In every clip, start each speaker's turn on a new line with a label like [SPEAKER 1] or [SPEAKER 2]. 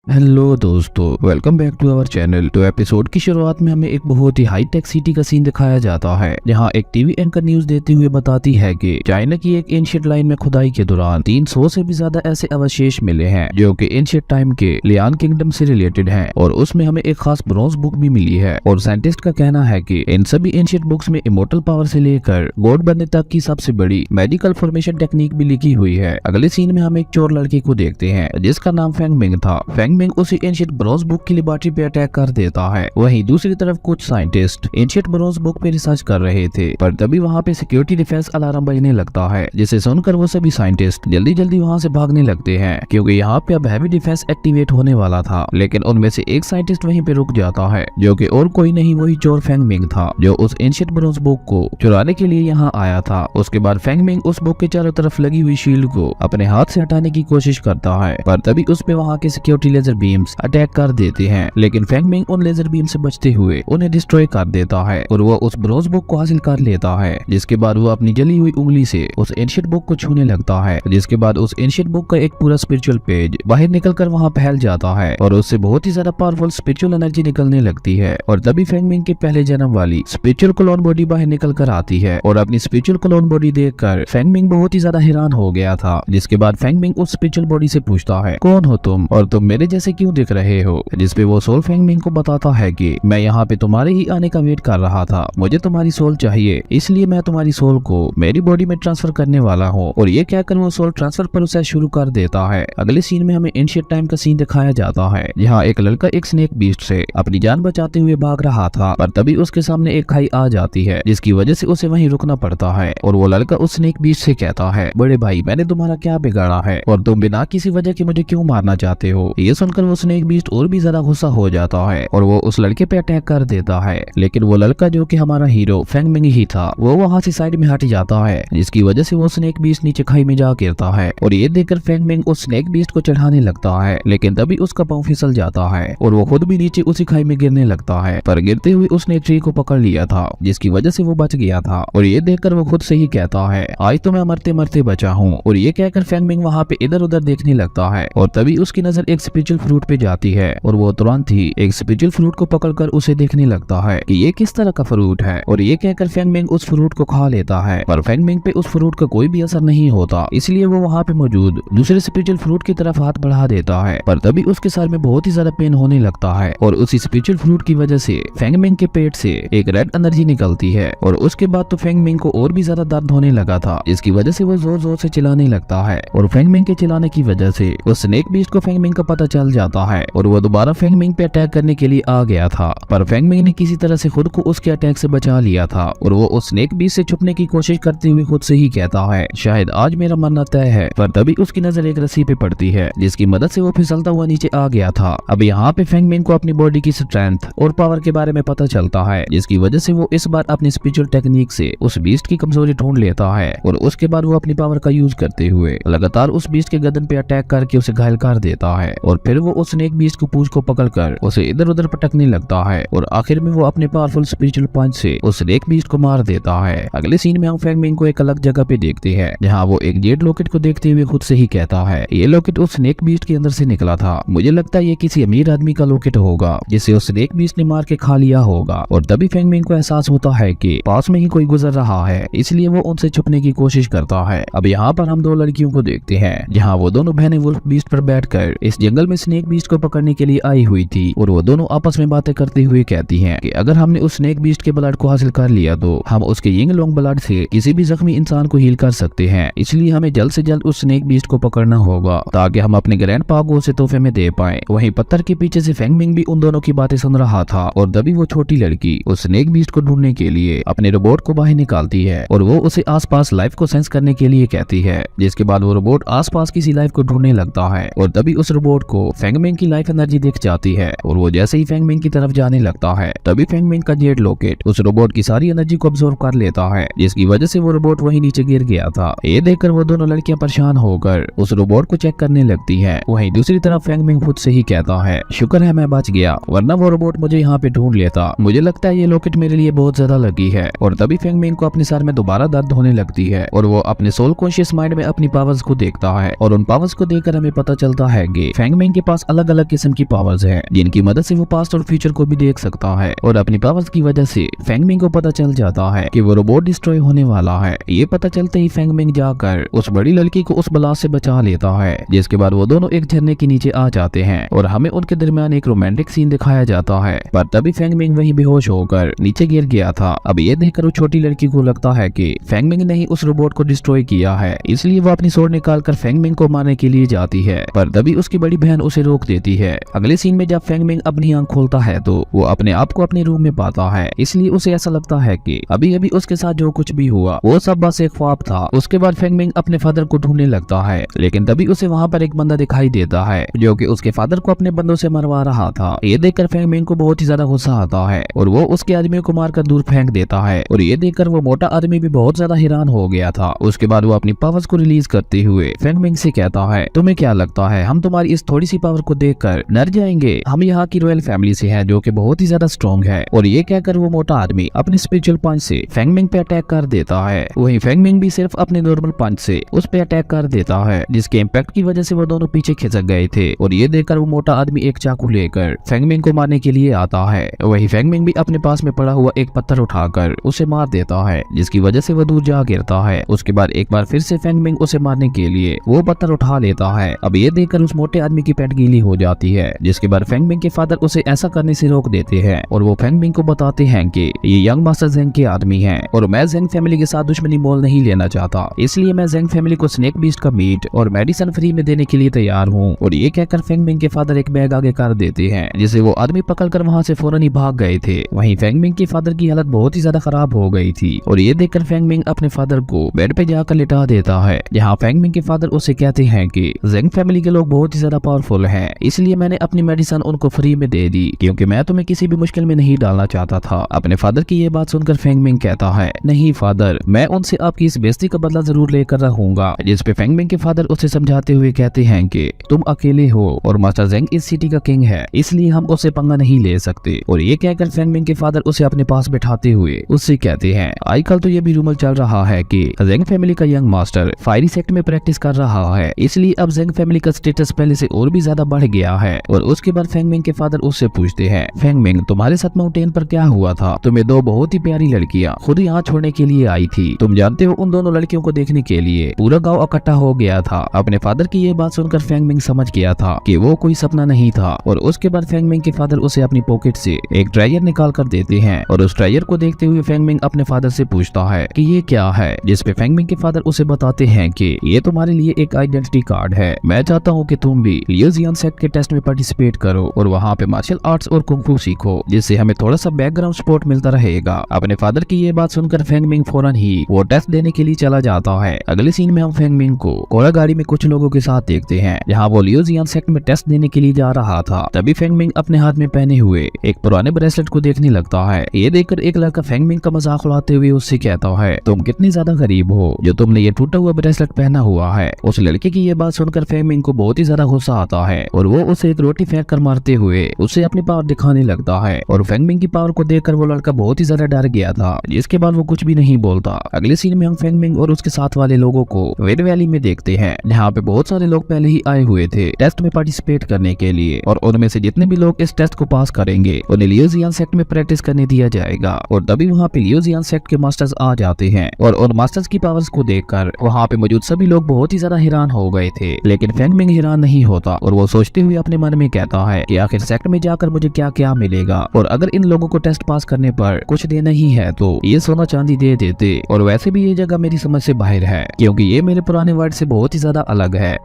[SPEAKER 1] Hello दोस्तों, welcome back to our channel. तो episode की शुरुआत में हमें एक बहुत ही हाई टेक सिटी का सीन दिखाया जाता है, जहां एक टीवी एंकर न्यूज देते हुए बताती है कि चाइना की एक एंशिएंट लाइन में खुदाई के दौरान 300 से भी ज्यादा ऐसे अवशेष मिले हैं जो कि एंशिएंट टाइम के लियान किंगडम से रिलेटेड हैं, और उसमें हमें एक खास ब्रॉन्ज बुक भी मिली है। और साइंटिस्ट का कहना है कि इन सभी एंशिएंट बुक्स में इमोर्टल पावर से लेकर गॉड बनने तक की सबसे बड़ी मेडिकल फॉर्मेशन टेक्निक भी लिखी हुई है। अगले सीन में हम एक चोर लड़के को देखते हैं जिसका नाम फेंग मिंग था। फेंग मिंग उसी एंशिएंट ब्रॉन्ज बुक की लेबोरेटरी पे अटैक कर देता है। वहीं दूसरी तरफ कुछ साइंटिस्ट एंशिएंट ब्रॉन्ज बुक पे रिसर्च कर रहे थे, पर तभी वहाँ पे सिक्योरिटी डिफेंस अलार्म बजने लगता है, जिसे सुनकर वो सभी साइंटिस्ट जल्दी जल्दी वहाँ से भागने लगते हैं, क्योंकि यहाँ पे अब हैवी डिफेंस एक्टिवेट होने वाला था। लेकिन उनमें से एक साइंटिस्ट वहीं पे रुक जाता है, जो कि और कोई नहीं वही चोर फेंग मिंग था, जो उस एंशिएंट ब्रॉन्ज बुक को चुराने के लिए यहाँ आया था। उसके बाद फेंग मिंग उस बुक के चारों तरफ लगी हुई शील्ड को अपने हाथ से हटाने की कोशिश करता है, पर तभी उस पे वहाँ के सिक्योरिटी लेजर बीम्स अटैक कर देते हैं। लेकिन फेंग मिंग उन लेजर बीम से बचते हुए उन्हें डिस्ट्रॉय कर देता है और वो उस ब्रॉन्ज बुक को हासिल कर लेता है। जिसके बाद वो अपनी जली हुई उंगली से उस एंशिएंट बुक को छूने लगता है, जिसके बाद उस एंशिएंट बुक का एक पूरा स्पिरिचुअल पेज बाहर निकलकर वहाँ फैल जाता है और उससे बहुत ही ज्यादा पावरफुल स्पिरिचुअल एनर्जी निकलने लगती है। और तभी फेंग मिंग के पहले जन्म वाली स्पिरिचुअल क्लोन बॉडी बाहर निकल कर आती है, और अपनी स्पिरिचुअल क्लोन बॉडी देखकर फेंग मिंग बहुत ही ज्यादा हैरान हो गया था। जिसके बाद फेंग मिंग उस स्पिरिचुअल बॉडी से पूछता है, कौन हो तुम और तुम मेरे जैसे क्यों दिख रहे हो? जिसपे वो सोल फेंग मिंग को बताता है कि मैं यहाँ पे तुम्हारे ही आने का वेट कर रहा था, मुझे तुम्हारी सोल चाहिए, इसलिए मैं तुम्हारी सोल को मेरी बॉडी में ट्रांसफर करने वाला हूँ। और ये कहकर वो सोल ट्रांसफर प्रोसेस शुरू कर देता है। अगले सीन में हमें एंशिएंट टाइम का सीन दिखाया जाता है, जहाँ एक लड़का एक स्नेक बीस्ट से अपनी जान बचाते हुए भाग रहा था, पर तभी उसके सामने एक खाई आ जाती है, जिसकी वजह से उसे वहीं रुकना पड़ता है। और वो लड़का उस स्नेक बीस्ट से कहता है, बड़े भाई मैंने तुम्हारा क्या बिगाड़ा है और तुम बिना किसी वजह के मुझे क्यों मारना चाहते हो? ये सुनकर वो स्नेक बीस्ट और भी ज्यादा गुस्सा हो जाता है और वो उस लड़के पे अटैक कर देता है। लेकिन वो लड़का जो कि हमारा हीरो फेंग मिंग ही था, वो वहाँ से साइड में हट जाता है, जिसकी वजह से वो स्नेक बीस्ट नीचे खाई में जा गिरता है। और ये देखकर फेंग मिंग उस स्नेक बीस्ट को चढ़ाने लगता है, लेकिन तभी उसका पांव फिसल जाता है और वो खुद भी नीचे उसी खाई में गिरने लगता है। पर गिरते हुए उसने ट्री को पकड़ लिया था, जिसकी वजह से वो बच गया था। और ये देखकर वो खुद से ही कहता है, आज तो मैं मरते मरते बचा हूँ। और ये कहकर फेंग मिंग वहाँ पे इधर उधर देखने लगता है, और तभी उसकी नजर एक स्पिरिचुअल फ्रूट पे जाती है, और वो तुरंत ही एक स्पिरिचुअल फ्रूट को पकड़कर उसे देखने लगता है कि ये किस तरह का फ्रूट है। और ये कहकर फेंग मिंग उस फ्रूट को खा लेता है, पर फेंग मिंग पे उस फ्रूट का कोई भी असर नहीं होता, इसलिए वो वहाँ पे मौजूद दूसरे स्पिरिचुअल फ्रूट की तरफ हाथ बढ़ा देता है। पर तभी उसके सर में बहुत ही ज्यादा पेन होने लगता है, और उसी स्पिरिचुअल फ्रूट की वजह से फेंग मिंग के पेट से एक रेड एनर्जी निकलती है। और उसके बाद तो फेंग मिंग को और भी ज्यादा दर्द होने लगा था, जिसकी वजह से वो जोर जोर से चिल्लाने लगता है। और फेंग मिंग के चिल्लाने की वजह से उस स्नेक बीस्ट को फेंग मिंग का पता चल जाता है, और वो दोबारा फेंग मिंग पे अटैक करने के लिए आ गया था। पर फेंग मिंग ने किसी तरह से खुद को उसके अटैक से बचा लिया था, और वो उस स्नेक बीस्ट से छुपने की कोशिश करते हुए खुद से ही कहता है, शायद आज मेरा मरना तय है। पर तभी उसकी नजर एक रस्सी पे पड़ती है, जिसकी मदद से वो फिसलता हुआ नीचे आ गया था। अब यहाँ पे फेंग मिंग को अपनी बॉडी की स्ट्रेंथ और पावर के बारे में पता चलता है, जिसकी वजह से वो इस बार अपनी स्पिरिचुअल टेक्निक से उस बीस्ट की कमजोरी ढूंढ लेता है। और उसके बाद वो अपनी पावर का यूज करते हुए लगातार उस बीस्ट के गर्दन पे अटैक करके उसे घायल कर देता है। और फिर वो उस स्नेक बीस्ट को पूंछ को पकड़कर उसे इधर उधर पटकने लगता है, और आखिर में वो अपने पावरफुल स्पिरिचुअल पंच से उस स्नेक बीस्ट को मार देता है। अगले सीन में हम फेंग मिंग को एक अलग जगह पे देखते हैं, जहाँ वो एक जेड लॉकेट को देखते हुए खुद से ही कहता है, ये लॉकेट उस स्नेक बीस्ट के अंदर से निकला था, मुझे लगता है ये किसी अमीर आदमी का लॉकेट होगा, जिसे उस स्नेक बीस्ट ने मार के खा लिया होगा। और तभी फेंग मिंग को एहसास होता है कि पास में ही कोई गुजर रहा है, इसलिए वो उनसे छुपने की कोशिश करता है। अब यहाँ पर हम दो लड़कियों को देखते हैं, जहाँ वो दोनों बहनें वुल्फ बीस्ट पर बैठकर इस जंगल में स्नेक बीस्ट को पकड़ने के लिए आई हुई थी। और वो दोनों आपस में बातें करते हुए कहती हैं कि अगर हमने उस स्नेक बीस्ट के ब्लड को हासिल कर लिया तो हम उसके यिंग लोंग ब्लड से किसी भी जख्मी इंसान को हील कर सकते हैं, इसलिए हमें जल्द से जल्द उस स्नेक बीस्ट को पकड़ना होगा, ताकि हम अपने ग्रैंडपा को उसे तोहफे में दे पाएं। वहीं पत्थर के पीछे से फेंग मिंग भी उन दोनों की बातें सुन रहा था, और तभी वो छोटी लड़की उस स्नेक बीस्ट को ढूंढने के लिए अपने रोबोट को बाहर निकालती है, और वो उसे आसपास लाइफ को सेंस करने के लिए कहती है। जिसके बाद वो रोबोट आसपास किसी लाइफ को ढूंढने लगता है, और तभी उस रोबोट को फेंग मिंग की लाइफ एनर्जी दिख जाती है, और वो जैसे ही फेंग मिंग की तरफ जाने लगता है, तभी फेंग मिंग का जेड लॉकेट उस रोबोट की सारी एनर्जी को अब्सॉर्ब कर लेता है, जिसकी वजह से वो रोबोट वहीं नीचे गिर गया था। ये देखकर वो दोनों लड़कियां परेशान होकर उस रोबोट को चेक करने लगती हैं। वहीं दूसरी तरफ फेंग मिंग खुद से ही कहता है, शुक्र है मैं बच गया, वरना वो रोबोट मुझे यहाँ पे ढूंढ लेता, मुझे लगता है ये लॉकेट मेरे लिए बहुत ज्यादा लगी है। और तभी फेंग मिंग को अपने सर में दोबारा दर्द होने लगती है, और वो अपने सोल कॉन्शियस माइंड में अपनी पावर्स को देखता है, और उन पावर्स को देखकर हमें पता चलता है कि फेंग मिंग के पास अलग अलग किस्म की पावर्स हैं जिनकी मदद से वो पास्ट और फ्यूचर को भी देख सकता है और अपनी पावर्स की वजह से फेंगमिंग को पता चल जाता है कि वो रोबोट डिस्ट्रॉय होने वाला है। ये पता चलते ही फेंगमिंग जाकर उस बड़ी लड़की को उस ब्लास्ट से बचा लेता है, जिसके बाद वो दोनों एक झरने के नीचे आ जाते हैं और हमें उनके दरमियान एक रोमांटिक सीन दिखाया जाता है। पर तभी फेंगमिंग वहीं बेहोश होकर नीचे गिर गया था। अब ये देखकर उस छोटी लड़की को लगता है कि फेंगमिंग ने ही उस रोबोट को डिस्ट्रॉय किया है, इसलिए वो अपनी स्वॉर्ड निकालकर फेंगमिंग को मारने के लिए जाती है। पर तभी उसकी बड़ी बहन उसे रोक देती है। अगले सीन में जब फेंगमिंग अपनी आंख खोलता है तो वो अपने आप को अपने रूम में पाता है, इसलिए उसे ऐसा लगता है कि अभी अभी उसके साथ जो कुछ भी हुआ वो सब बस एक ख्वाब था। उसके बाद फेंगमिंग अपने फादर को ढूंढने लगता है, लेकिन तभी उसे वहाँ पर एक बंदा दिखाई देता है जो कि उसके फादर को अपने बंदों से मरवा रहा था। ये देखकर फेंगमिंग को बहुत ही ज्यादा गुस्सा आता है और वो उसके आदमी को मारकर दूर फेंक देता है और ये देखकर वो मोटा आदमी भी बहुत ज्यादा हैरान हो गया था। उसके बाद वो अपनी पावर्स को रिलीज करते हुए फेंगमिंग से कहता है, तुम्हें क्या लगता है हम तुम्हारी इस थोड़ी सी पावर को देखकर डर जाएंगे? हम यहाँ की रॉयल फैमिली से हैं जो कि बहुत ही ज्यादा स्ट्रॉन्ग है। और ये कहकर वो मोटा आदमी अपने स्पिरिचुअल पंच से फेंगमिंग पे अटैक कर देता है। वहीं फेंगमिंग भी सिर्फ अपने नॉर्मल पंच से उस पे अटैक कर देता है, जिसके इम्पैक्ट की वजह से वो दोनों पीछे खिसक गए थे। और ये देखकर वो मोटा आदमी एक चाकू लेकर फेंगमिंग को मारने के लिए आता है। वही फेंगमिंग भी अपने पास में पड़ा हुआ एक पत्थर उठाकर उसे मार देता है, जिसकी वजह से वो दूर जा गिरता है। उसके बाद एक बार फिर से फेंगमिंग उसे मारने के लिए वो पत्थर उठा लेता है। अब ये देखकर उस मोटे आदमी की पेट गीली हो जाती है, जिसके बाद फेंगमिंग के फादर उसे ऐसा करने से रोक देते हैं और वो फेंगमिंग को बताते हैं कि ये यंग मास्टर ज़ेंग के आदमी हैं और मैं ज़ेंग फैमिली के साथ दुश्मनी मोल नहीं लेना चाहता, इसलिए मैं ज़ेंग फैमिली को स्नेक बीस्ट का मीट और मेडिसिन फ्री में देने के लिए तैयार हूँ। और ये कहकर फेंगमिंग के फादर एक बैग आगे कर देते हैं, जिसे वो आदमी पकड़कर वहाँ से फौरन ही भाग गए थे। वहीं फेंगमिंग के फादर की हालत बहुत ही ज्यादा खराब हो गई थी और ये देखकर फेंगमिंग अपने फादर को बेड पे जाकर लिटा देता है, जहाँ फेंगमिंग के फादर उसे कहते हैं कि ज़ेंग फैमिली के लोग बहुत ही ज्यादा पावरफुल हैं, इसलिए मैंने अपनी मेडिसिन उनको फ्री में दे दी क्योंकि मैं तुम्हें किसी भी मुश्किल में नहीं डालना चाहता था। अपने फादर की ये बात सुनकर फेंगमिंग कहता है, नहीं फादर, मैं उनसे आपकी इस बेइज्जती का बदला जरूर लेकर रहूंगा। जिस पे फेंगमिंग के फादर उसे समझाते हुए कहते हैं कि तुम अकेले हो और मास्टर ज़ेंग इस सिटी का किंग है, इसलिए हम उससे पंगा नहीं ले सकते। और ये कहकर फेंगमिंग के फादर उसे अपने पास बैठाते हुए उससे कहते हैं, आजकल तो ये भी रूमर चल रहा है कि ज़ेंग फैमिली का यंग मास्टर फायरी सेक्ट में प्रैक्टिस कर रहा है, इसलिए अब ज़ेंग फैमिली का स्टेटस पहले से और भी ज्यादा बढ़ गया है। और उसके बाद फेंगमिंग के फादर उससे पूछते हैं, फेंगमिंग तुम्हारे साथ माउंटेन पर क्या हुआ था? तुम्हें दो बहुत ही प्यारी लड़कियां खुद यहाँ छोड़ने के लिए आई थी, तुम जानते हो उन दोनों लड़कियों को देखने के लिए पूरा गाँव इकट्ठा हो गया था। अपने फादर की ये बात सुनकर फेंगमिंग समझ गया था कि वो कोई सपना नहीं था। और उसके बाद फेंगमिंग के फादर उसे अपनी पॉकेट से एक ड्रायर निकाल कर देते हैं और उस ड्रायर को देखते हुए फेंगमिंग अपने फादर से पूछता है कि ये क्या है, जिस पे फेंगमिंग के फादर उसे बताते हैं कि ये तुम्हारे लिए एक आइडेंटिटी कार्ड है। मैं चाहता हूँ कि तुम भी लियो जियान सेक्ट के टेस्ट में पार्टिसिपेट करो और वहाँ पे मार्शल आर्ट्स और कुंग-फू सीखो, जिससे हमें थोड़ा सा बैकग्राउंड सपोर्ट मिलता रहेगा। अपने फादर की ये बात सुनकर फेंगमिंग फौरन ही वो टेस्ट देने के लिए चला जाता है। अगले सीन में हम फेंगमिंग को घोड़ा गाड़ी में कुछ लोगों के साथ देखते हैं, जहाँ वो लियो जियान सेक्ट में टेस्ट देने के लिए जा रहा था। तभी फेंगमिंग अपने हाथ में पहने हुए एक पुराने ब्रेसलेट को देखने लगता है। ये देखकर एक लड़का फेंगमिंग का मजाक उड़ाते हुए उससे कहता है, तुम कितनी ज्यादा गरीब हो जो तुमने ये टूटा हुआ ब्रेसलेट पहना हुआ है। उस लड़के की ये बात सुनकर फेंगमिंग को बहुत ही ज्यादा गुस्सा आता है और वो उसे एक रोटी फेंक कर मारते हुए उसे अपनी पावर दिखाने लगता है। और फेंगमिंग की पावर को देखकर वो लड़का बहुत ही ज्यादा डर गया था, जिसके बाद वो कुछ भी नहीं बोलता। अगले सीन में हम फेंगमिंग और उसके साथ वाले लोगों को वेड वैली में देखते हैं, जहाँ पे बहुत सारे लोग पहले ही आए हुए थे टेस्ट में पार्टिसिपेट करने के लिए। और उनमें से जितने भी लोग इस टेस्ट को पास करेंगे उन्हें लियो जियान सेक्ट में प्रैक्टिस करने दिया जाएगा। और तभी वहाँ पे लियो जियान सेक्ट के मास्टर्स आ जाते हैं और उन मास्टर्स की पावर्स को देखकर वहाँ पे मौजूद सभी लोग बहुत ही ज्यादा हैरान हो गए थे। लेकिन फेंगमिंग हैरान नहीं होता और वो सोचते हुए अपने मन में कहता है कि आखिर सेक्ट में जाकर मुझे क्या क्या मिलेगा, और अगर इन लोगों को टेस्ट पास करने पर कुछ देना ही है तो ये सोना चांदी दे देते। और वैसे भी ये जगह मेरी समझ से बाहर है क्योंकि ये मेरे पुराने वर्ल्ड से बहुत ही ज्यादा अलग है,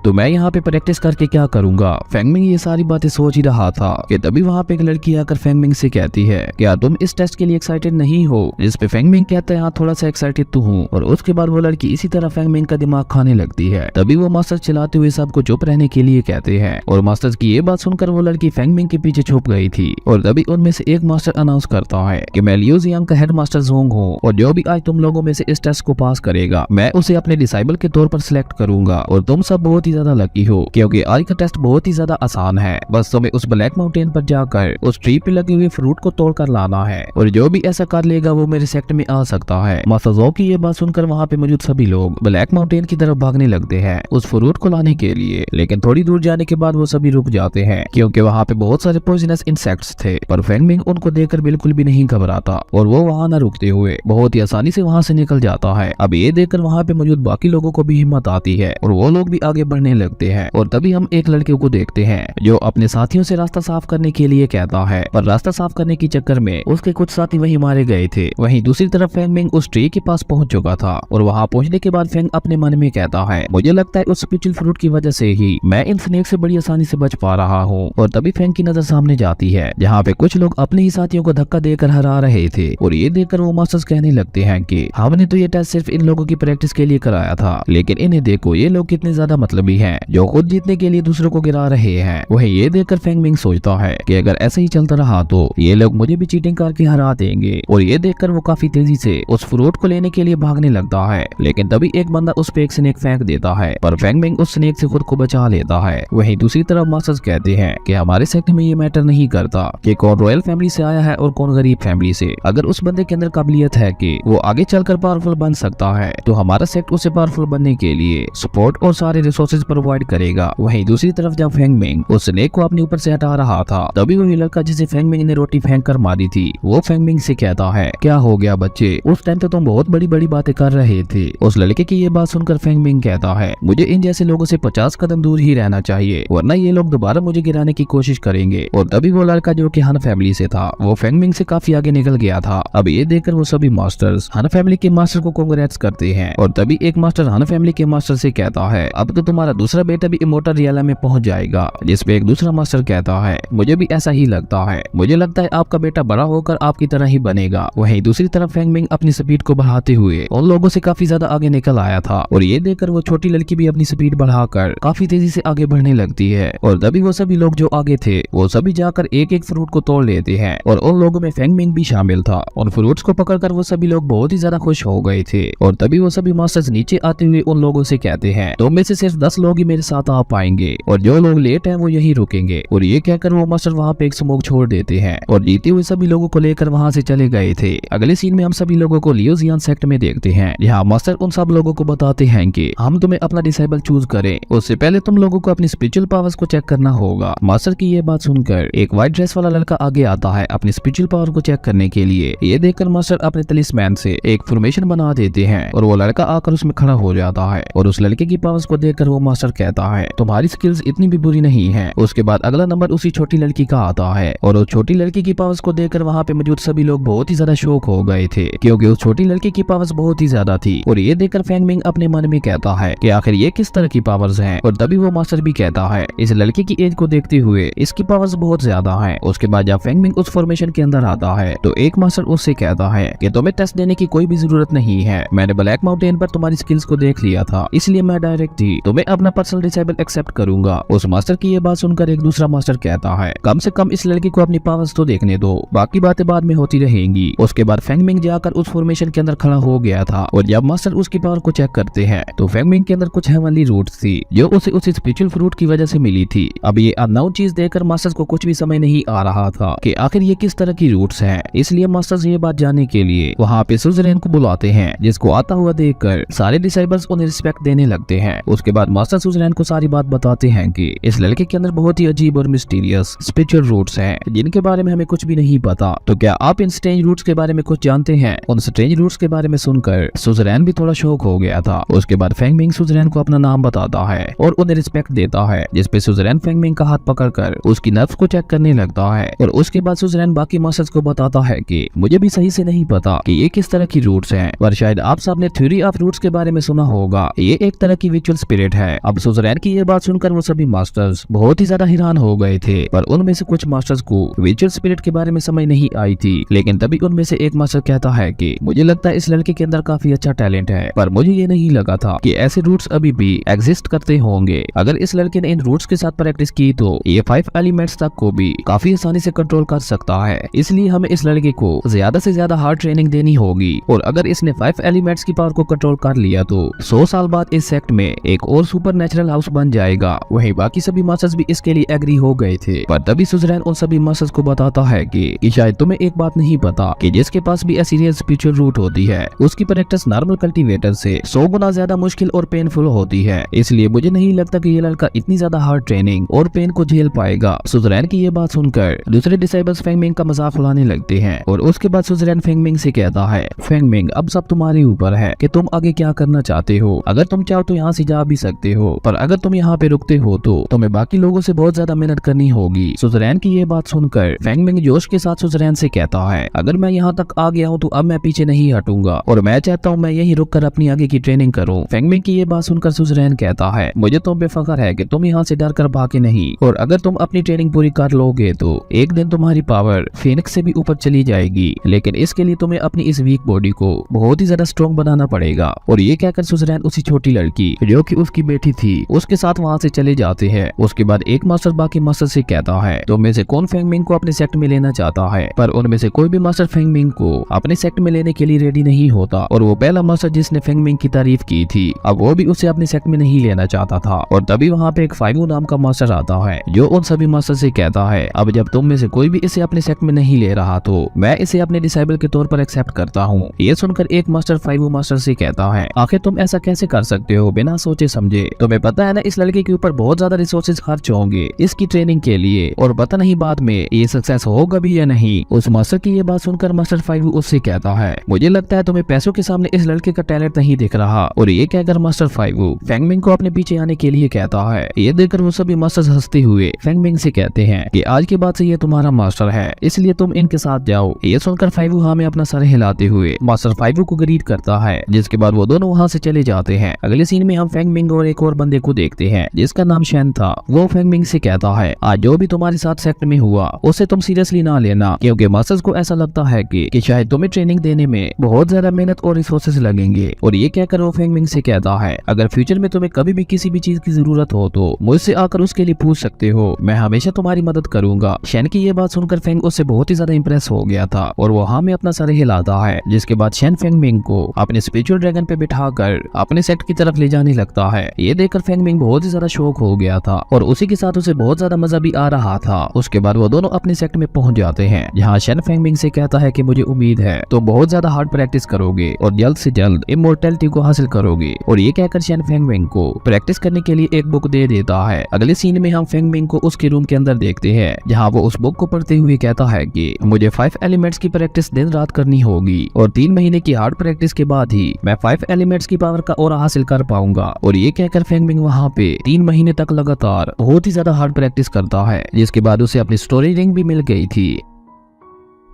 [SPEAKER 1] तो मैं यहाँ पे प्रैक्टिस करके क्या करूंगा। फेंगमिंग ये सारी बातें सोच ही रहा था कि तभी वहाँ पे एक लड़की आकर फेंगमिंग से कहती है, क्या तुम इस टेस्ट के लिए एक्साइटेड नहीं हो? जिस पे फेंगमिंग कहता है, हाँ थोड़ा सा एक्साइटेड तो हूँ। और उसके बाद वो लड़की इसी तरह फेंगमिंग का दिमाग खाने लगती है। तभी वो मास्टर चिल्लाते हुए सबको चुप रहने के लिए कहते हैं और मास्टर की ये बात सुनकर वो लड़की फेंगमिंग के पीछे छुप गई थी। और तभी उनमें से एक मास्टर अनाउंस करता है कि मैं लियो जियांग का हेड मास्टर जोंग हूँ और जो भी आज तुम लोगों में से इस टेस्ट को पास करेगा मैं उसे अपने डिसाइबल के तौर पर सिलेक्ट करूंगा और तुम सब बहुत ही ज्यादा लकी हो, क्योंकि आज का टेस्ट बहुत ही ज्यादा आसान है। बस तुम्हें उस ब्लैक माउंटेन पर जाकर उस ट्री पे लगे हुए फ्रूट को तोड़ कर लाना है, और जो भी ऐसा कर लेगा वो मेरे सेक्टर में आ सकता है। मास्टर ज़ो की ये बात सुनकर वहाँ पे मौजूद सभी लोग ब्लैक माउंटेन की तरफ भागने लगते हैं उस फ्रूट को लाने के लिए। लेकिन थोड़ी दूर जाने के बाद वो सभी रुक जाते हैं, क्योंकि वहाँ पे बहुत सारे पॉइजनस इंसेक्ट्स थे। पर फेंग मिंग उनको देखकर बिल्कुल भी नहीं घबराता, और वो वहाँ न रुकते हुए बहुत ही आसानी से वहाँ से निकल जाता है। अब ये देखकर वहाँ पे मौजूद बाकी लोगों को भी हिम्मत आती है, और वो लोग भी आगे बढ़ने लगते हैं। और तभी हम एक लड़के को देखते हैं जो अपने साथियों से रास्ता साफ करने के लिए कहता है, पर रास्ता साफ करने के चक्कर में उसके कुछ साथी वहीं मारे गए थे। वहीं दूसरी तरफ फेंग मिंग उस ट्री के पास पहुंच चुका था, और वहां पहुंचने के बाद फेंग अपने मन में कहता है, मुझे लगता है उस स्पेशल फ्रूट की वजह से ही मैं इन स्नेक से बड़ी आसानी से बच पा रहा हूँ। और तभी फेंग की नजर सामने जाती है जहाँ पे कुछ लोग अपने ही साथियों को धक्का देकर हरा रहे थे, और ये देखकर वो मास्टर्स कहने लगते हैं कि हमने तो ये टेस्ट सिर्फ इन लोगों की प्रैक्टिस के लिए कराया था, लेकिन इन्हें देखो ये लोग कितने ज्यादा मतलबी हैं जो खुद जीतने के लिए दूसरों को गिरा रहे हैं। वहीं ये देखकर फेंग मिंग सोचता है कि अगर ऐसा ही चलता रहा तो ये लोग मुझे भी चीटिंग करके हरा देंगे। और ये देखकर वो काफी तेजी से उस फ्रूट को लेने के लिए भागने लगता है, लेकिन तभी एक बंदा उस पे एक स्नेक फेंक देता है, पर फेंग मिंग उस स्नेक से खुद को बचा लेता है। वहीं दूसरी तरफ मास्टर्स कहते हैं कि हमारे सेक्ट में ये मैटर नहीं करता कि कौन रॉयल फैमिली से आया है और कौन गरीब फैमिली से। अगर उस बंदे के अंदर काबिलियत है कि वो आगे चलकर पावरफुल बन सकता है, तो हमारा सेक्ट उसे पावरफुल बनने के लिए सपोर्ट और सारे रिसोर्सेज प्रोवाइड करेगा। वहीं दूसरी तरफ जब फेंग मिंग उस स्नेक को अपने ऊपर से हटा रहा था, तभी वही लड़का जिसे फेंग मिंग ने रोटी फेंक कर मारी थी, वो फेंग मिंग से कहता है, क्या हो गया बच्चे, उस टाइम तो तुम बहुत बड़ी बड़ी बातें कर रहे थे। उस लड़के की ये बात सुनकर फेंग मिंग कहता है, मुझे इन जैसे लोगों से 50 कदम दूर ही रहना चाहिए, वरना ये लोग दोबारा मुझे गिराने की कोशिश करेंगे। और तभी वो लड़का जो कि हन फैमिली से था, वो फेंग मिंग से काफी आगे निकल गया था। अब ये देखकर वो सभी मास्टर्स हन फैमिली के मास्टर को कांग्रेट्स करते हैं, और तभी एक मास्टर हन फैमिली के मास्टर से कहता है, अब तो तुम्हारा दूसरा बेटा भी इमोर्टल रियला में पहुंच जाएगा। जिसपे एक दूसरा मास्टर कहता है, मुझे भी ऐसा ही लगता है, मुझे लगता है आपका बेटा बड़ा होकर आपकी तरह ही बनेगा। वहीं दूसरी तरफ फेंग मिंग अपनी स्पीड को बढ़ाते हुए उन लोगों से काफी ज्यादा आगे निकल आया था, और ये देखकर वो छोटी लड़की भी अपनी स्पीड बढ़ाकर काफी तेजी से आगे बढ़ने लगती है। और तभी वो सभी लोग जो आगे थे वो सभी जाकर एक एक फ्रूट को तोड़ लेते हैं, और उन लोगों में फेंग मिंग भी शामिल था। उन फ्रूट्स को पकड़कर वो सभी लोग बहुत ही ज्यादा खुश हो गए थे। और तभी वो सभी मास्टर्स नीचे आते हुए उन लोगों से कहते हैं, तुम में से सिर्फ 10 लोग ही मेरे साथ आ पाएंगे, और जो लोग लेट हैं वो यहीं रुकेंगे। और ये कहकर वो मास्टर वहाँ पे एक स्मोक छोड़ देते हैं, और जीते हुए सभी लोगों को लेकर वहाँ से चले गए थे। अगले सीन में हम सभी लोगों को लियोजियन सेक्ट में देखते हैं, जहाँ मास्टर उन सब लोगों को बताते हैं कि हम तुम्हें अपना डिसेबल चूज करें, उससे पहले तुम लोगों को अपनी स्पिरिचुअल पावर्स को चेक करना होगा। मास्टर की ये बात सुनकर एक व्हाइट ड्रेस वाला लड़का आगे आता है अपनी स्पिरिचुअल पावर को चेक करने के लिए। ये देखकर मास्टर अपने तलिस्मैन से एक फॉर्मेशन बना देते हैं, और वो लड़का आकर उसमें खड़ा हो जाता है। और उस लड़के की पावर्स को देखकर वो मास्टर कहता है, तुम्हारी स्किल्स इतनी भी बुरी नहीं है। उसके बाद अगला नंबर उसी छोटी लड़की का आता है, और उस छोटी लड़की की पावर्स को देखकर वहाँ पे मौजूद सभी लोग बहुत ही ज्यादा शौक हो गए थे, क्योंकि उस छोटी लड़की की पावर्स बहुत ही ज्यादा थी। और ये देखकर फेंग मिंग अपने मन में कहता है कि आखिर ये किस तरह की पावर्स हैं। और तभी वो मास्टर भी कहता है, इस लड़के की एज को देखते हुए इसकी पावर्स बहुत ज्यादा है। उसके बाद जब फेंग मिंग उस फॉर्मेशन के अंदर आता है, तो एक मास्टर उससे कहता है कि तुम्हें टेस्ट देने की कोई भी जरूरत नहीं है, मैंने ब्लैक माउंटेन पर तुम्हारी स्किल्स को देख लिया था, इसलिए मैं डायरेक्ट ही तुम्हें अपना पर्सनल डिसेबल एक्सेप्ट करूंगा। उस मास्टर की ये बात सुनकर एक दूसरा मास्टर कहता है, कम से कम इस लड़की को अपनी पावर्स तो देखने दो, बाकी बातें बाद में होती रहेंगी। उसके बाद फेंग मिंग जाकर उस फॉर्मेशन के अंदर खड़ा हो गया था, और जब मास्टर उसकी पावर को चेक करते हैं तो फेंग मिंग के अंदर कुछ हेवनली रूट्स थी जो उसे उस स्पिरिचुअल फ्रूट की वजह से मिली थी। अब ये अननोन चीज देखकर मास्टर्स को कुछ भी समझ नहीं आ रहा था कि आखिर ये किस तरह की रूट्स हैं। इसलिए मास्टर्स ये बात जानने के लिए वहाँ पे सुजरेन को बुलाते हैं, जिसको आता हुआ देखकर सारे डिसाइबल्स उन्हें रिस्पेक्ट देने लगते हैं। उसके बाद मास्टर सुजरेन को सारी बात बताते हैं कि इस लड़के के अंदर बहुत ही अजीब और मिस्टीरियस स्पिरिचुअल रूट्स हैं, जिनके बारे में हमें कुछ भी नहीं पता। तो क्या आप इन स्ट्रेंज रूट्स के बारे में कुछ जानते हैं? उन स्ट्रेंज रूट्स के बारे में सुनकर सुजरेन भी थोड़ा शौक हो गया था। उसके बाद फेंग मिंग सुजरेन को अपना नाम बताता है और उन्हें रिस्पेक्ट देता है, जिसपे सुजरेन फेंग मिंग का हाथ पकड़कर उसकी नर्व्स को चेक करने लगता है। और उसके बाद सुजरेन बाकी मास्टर्स को बताता है कि मुझे भी सही से नहीं पता कि ये किस तरह की रूट्स हैं, पर शायद आप सबने थ्योरी ऑफ रूट्स के बारे में सुना होगा, ये एक तरह की विजुअल स्पिरिट है। अब सुजरेन की ये बात सुनकर वो सभी मास्टर्स बहुत ही ज्यादा हैरान हो गए थे, पर उनमें से कुछ मास्टर्स को विजुअल स्पिरिट के बारे में समझ नहीं आई थी। लेकिन तभी उनमें से एक मास्टर कहता है कि मुझे लगता है इस लड़के के अंदर काफी अच्छा टैलेंट है, पर मुझे ये नहीं लगा था कि ऐसे रूट्स अभी भी एग्जिस्ट करते होंगे। अगर इस लड़के ने इन रूट्स के साथ प्रैक्टिस की तो ये 5 एलिमेंट्स तक को भी काफी आसानी से कंट्रोल कर सकता है। इसलिए हमें इस लड़के को ज्यादा से ज्यादा हार्ड ट्रेनिंग देनी होगी, और अगर इसने 5 एलिमेंट्स की पावर को कंट्रोल कर लिया तो 100 साल बाद इस सेक्ट में एक और सुपर सुपर नेचुरल हाउस बन जाएगा। वहीं बाकी सभी मास्टर्स भी इसके लिए एग्री हो गए थे। पर तभी सुजरैन उन सभी मास्टर्स को बताता है कि शायद तुम्हें एक बात नहीं पता कि जिसके पास भी ऐसी रियल स्पिरिचुअल रूट होती है उसकी प्रैक्टिस नॉर्मल कल्टीवेटर से 100 गुना ज्यादा मुश्किल और पेनफुल होती है। इसलिए मुझे नहीं लगता कि ये लड़का इतनी ज्यादा हार्ड ट्रेनिंग और पेन को झेल पाएगा। सुजरैन की ये बात सुनकर दूसरे डिसाइबल्स फेंगमिंग का मजाक उड़ाने लगते हैं और उसके बाद सुजरैन फेंगमिंग से कहता है, फेंगमिंग अब सब तुम्हारे ऊपर है कि तुम आगे क्या करना चाहते हो। अगर तुम चाहो तो यहाँ से जा भी सकते हो, पर अगर तुम यहाँ पे रुकते हो तो तुम्हें बाकी लोगों से बहुत ज्यादा मेहनत करनी होगी। सुजरैन की ये बात सुनकर फेंगमिंग जोश के साथ सुजरैन से कहता है, अगर मैं यहाँ तक आ गया हूँ तो अब मैं पीछे नहीं हटूंगा और मैं चाहता हूँ मैं यही रुक कर अपनी आगे की ट्रेनिंग करूँ। फेंगमिंग की ये बात सुनकर सुजरैन कहता है, मुझे तुम पे फख्र है कि तुम यहाँ से डर कर भागे नहीं, और अगर तुम अपनी ट्रेनिंग पूरी कर लोगे तो एक दिन तुम्हारी पावर फेनिक्स से भी ऊपर चली जाएगी, लेकिन इसके लिए तुम्हें अपनी इस वीक बॉडी को बहुत ही ज्यादा स्ट्रॉन्ग बनाना पड़ेगा। और ये कहकर सुजरैन उसी छोटी लड़की जो कि उसकी बेटी थी उसके साथ वहाँ से चले जाते हैं। उसके बाद एक मास्टर बाकी मास्टर से कहता है, तुम में से कौन फेंगमिंग को अपने सेक्ट में लेना चाहता है। पर उनमें से कोई भी मास्टर फेंगमिंग को अपने सेक्ट में लेने के लिए रेडी नहीं होता, और वो पहला मास्टर जिसने फेंगमिंग की तारीफ की थी अब वो भी उसे अपने सेक्ट में नहीं लेना चाहता था। और तभी वहाँ पे एक 5 नाम का मास्टर आता है जो उन सभी मास्टर से कहता है, अब जब तुम में से कोई भी इसे अपने सेक्ट में नहीं ले रहा तो मैं इसे अपने डिसाइबल के तौर पर एक्सेप्ट करता हूँ। ये सुनकर एक मास्टर 5 मास्टर से कहता है, आखिर तुम ऐसा कैसे कर सकते हो बिना सोचे समझे। तुम्हें पता है ना इस लड़के के ऊपर बहुत ज्यादा रिसोर्सेज खर्च होंगे इसकी ट्रेनिंग के लिए, और पता नहीं बाद में ये सक्सेस होगा भी या नहीं। उस मास्टर की ये बात सुनकर मास्टर 5 उससे कहता है, मुझे लगता है तुम्हें पैसों के सामने इस लड़के का टैलेंट नहीं दिख रहा। और ये कहकर मास्टर 5 फेंगमिंग को अपने पीछे आने के लिए कहता है। ये देखकर वो सभी मास्टर्स हंसते हुए फेंगमिंग से कहते हैं कि आज के बाद से ये तुम्हारा मास्टर है, इसलिए तुम इनके साथ जाओ। ये सुनकर 5 हाँ में अपना सर हिलाते हुए मास्टर 5 को ग्रीट करता है, जिसके बाद वो दोनों वहाँ से चले जाते हैं। अगले सीन में हम फेंगमिंग और एक और बंदे को देखते हैं जिसका नाम शैन था। वो फेंगमिंग से कहता है, आज जो भी तुम्हारे साथ सेक्ट में हुआ उसे तुम सीरियसली ना लेना, क्योंकि मास्टर्स को ऐसा लगता है कि शायद तुम्हें ट्रेनिंग देने में बहुत ज्यादा मेहनत और रिसोर्सेज लगेंगे। और ये कहकर वो फेंगमिंग से कहता है, अगर फ्यूचर में तुम्हें कभी भी किसी भी चीज की जरूरत हो तो मुझसे आकर उसके लिए पूछ सकते हो, मैं हमेशा तुम्हारी मदद करूंगा। शैन की ये बात सुनकर फेंग उससे बहुत ही ज्यादा इंप्रेस हो गया था और वो हाँ में अपना सर हिलाता है, जिसके बाद शैन फेंगमिंग को अपने स्पिरिचुअल ड्रैगन पे बिठाकर अपने सेक्ट की तरफ ले जाने लगता है। ये देखकर फेंगमिंग बहुत ही ज्यादा शौक हो गया था और उसी के साथ उसे बहुत ज्यादा मजा भी आ रहा था। उसके बाद वो दोनों अपने सेक्ट में पहुंच जाते हैं, जहाँ शैन फेंगमिंग से कहता है कि मुझे उम्मीद है तो बहुत ज्यादा हार्ड प्रैक्टिस करोगे और जल्द से जल्द इमोर्टैलिटी को हासिल करोगे। और ये कहकर शैन फेंगमिंग को प्रैक्टिस करने के लिए एक बुक दे देता है। अगले सीन में हम फेंगमिंग को उसके रूम के अंदर देखते हैं, जहाँ वो उस बुक को पढ़ते हुए कहता है कि मुझे 5 एलिमेंट्स की प्रैक्टिस दिन रात करनी होगी और 3 महीने की हार्ड प्रैक्टिस के बाद ही मैं 5 एलिमेंट्स की पावर का ऑरा हासिल कर पाऊंगा। और ये कहकर फेंगमिंग वहाँ पे 3 महीने तक लगातार बहुत ही ज्यादा हार्ड प्रैक्टिस करता है, जिसके बाद उसे अपनी स्टोरी रिंग भी मिल गई थी